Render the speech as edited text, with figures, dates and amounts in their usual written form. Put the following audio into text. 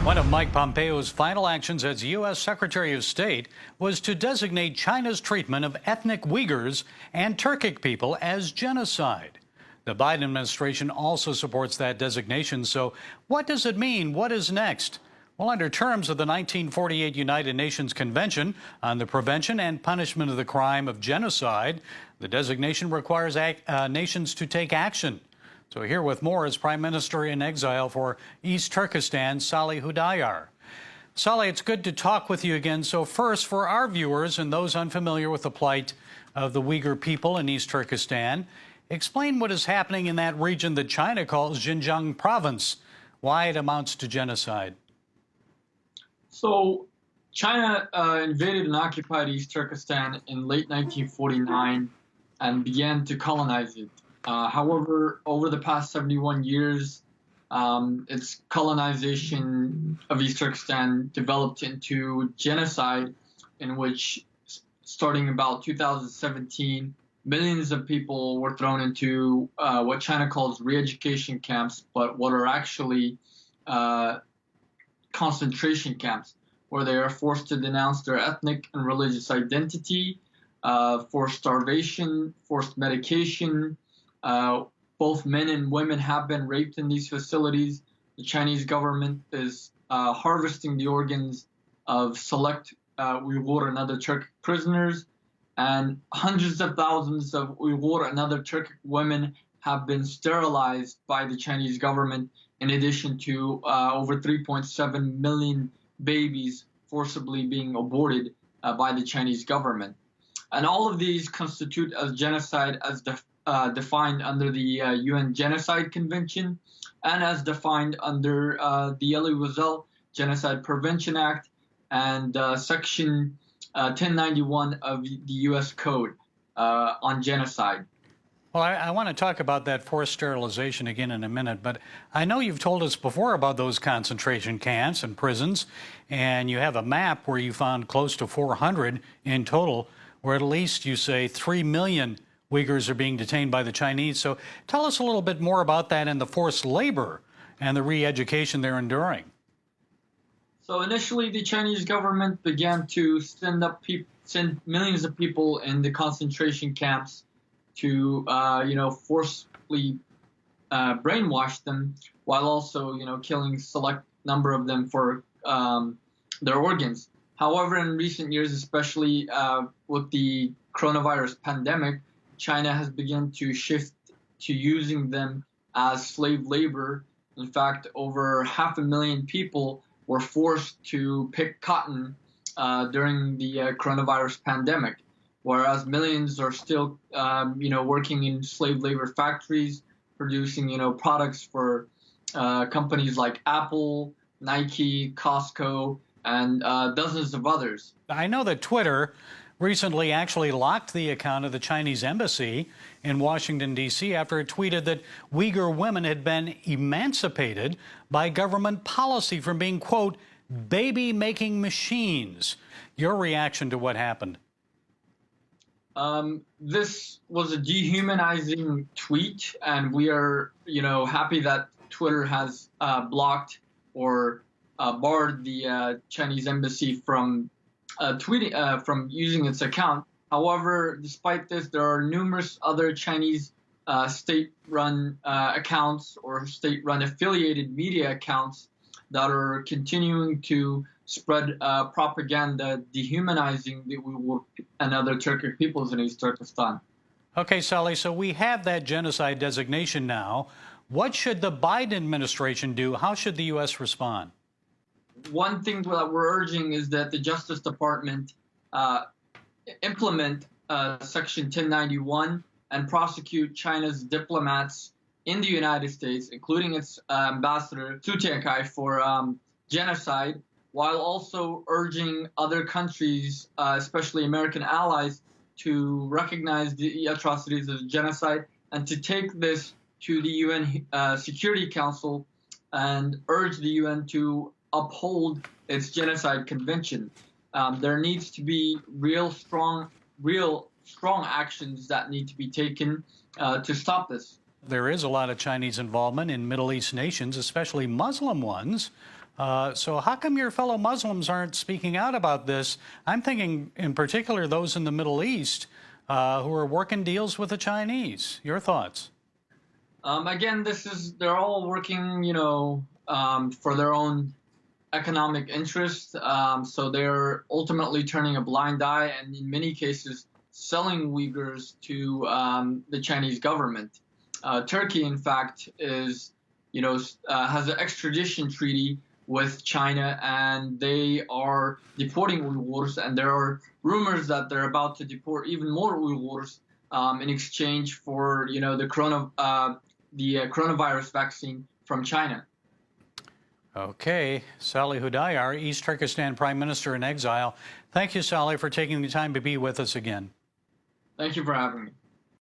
One of Mike Pompeo's final actions as U.S. Secretary of State was to designate China's treatment of ethnic Uyghurs and Turkic people as genocide. The Biden administration also supports that designation. So what does it mean? What is next? Well, under terms of the 1948 United Nations Convention on the Prevention and Punishment of the Crime of Genocide, the designation requires nations to take action. So here with more is Prime Minister in exile for East Turkistan, Salih Hudayar. Salih, it's good to talk with you again. So first, for our viewers and those unfamiliar with the plight of the Uyghur people in East Turkistan, explain what is happening in that region that China calls Xinjiang province, why it amounts to genocide. So China invaded and occupied East Turkestan in late 1949 and began to colonize it. However, over the past 71 years, its colonization of East Turkestan developed into genocide, in which, starting about 2017, millions of people were thrown into what China calls re-education camps, but what are actually concentration camps, where they are forced to denounce their ethnic and religious identity, forced starvation, forced medication. Both men and women have been raped in these facilities. The Chinese government is harvesting the organs of select Uyghur and other Turkic prisoners, and hundreds of thousands of Uyghur and other Turkic women have been sterilized by the Chinese government, in addition to over 3.7 million babies forcibly being aborted by the Chinese government. And all of these constitute as genocide as defined under the UN Genocide Convention and as defined under the Exile Genocide Prevention Act and Section 1091 of the U.S. Code on genocide. Well, I want to talk about that forced sterilization again in a minute, but I know you've told us before about those concentration camps and prisons, and you have a map where you found close to 400 in total, where at least you say 3 million Uyghurs are being detained by the Chinese. So tell us a little bit more about that and the forced labor and the re-education they're enduring. So initially, the Chinese government began to send millions of people in the concentration camps to, forcibly brainwash them, while also, killing select number of them for their organs. However, in recent years, especially with the coronavirus pandemic, China has begun to shift to using them as slave labor. In fact, over 500,000 people were forced to pick cotton during the coronavirus pandemic, whereas millions are still, working in slave labor factories, producing, products for companies like Apple, Nike, Costco, and dozens of others. I know that Twitter recently actually locked the account of the Chinese embassy in Washington, D.C. after it tweeted that Uyghur women had been emancipated by government policy from being, quote, baby-making machines. Your reaction to what happened? This was a dehumanizing tweet, and we are, happy that Twitter has blocked or barred the Chinese embassy from from using its account. However, despite this, there are numerous other Chinese state-run accounts or state-run affiliated media accounts that are continuing to spread propaganda dehumanizing the Uyghur and other Turkic peoples in East Turkestan. Okay, Salih, so we have that genocide designation now. What should the Biden administration do? How should the U.S. respond? One thing that we're urging is that the Justice Department implement Section 1091 and prosecute China's diplomats in the United States, including its ambassador, Su Tiankai, for genocide, while also urging other countries, especially American allies, to recognize the atrocities as genocide and to take this to the UN Security Council and urge the UN to uphold its genocide convention. There needs to be real strong actions that need to be taken to stop this. There is a lot of Chinese involvement in Middle East nations, especially Muslim ones. So how come your fellow Muslims aren't speaking out about this? I'm thinking in particular those in the Middle East who are working deals with the Chinese. Your thoughts? Again, they're all working, for their own economic interest. So they're ultimately turning a blind eye and in many cases selling Uyghurs to the Chinese government. Turkey, in fact, has an extradition treaty with China, and they are deporting Uyghurs, and there are rumors that they're about to deport even more Uyghurs in exchange for, the coronavirus vaccine from China. Okay, Salih Hudayar, East Turkistan Prime Minister in exile. Thank you, Salih, for taking the time to be with us again. Thank you for having me.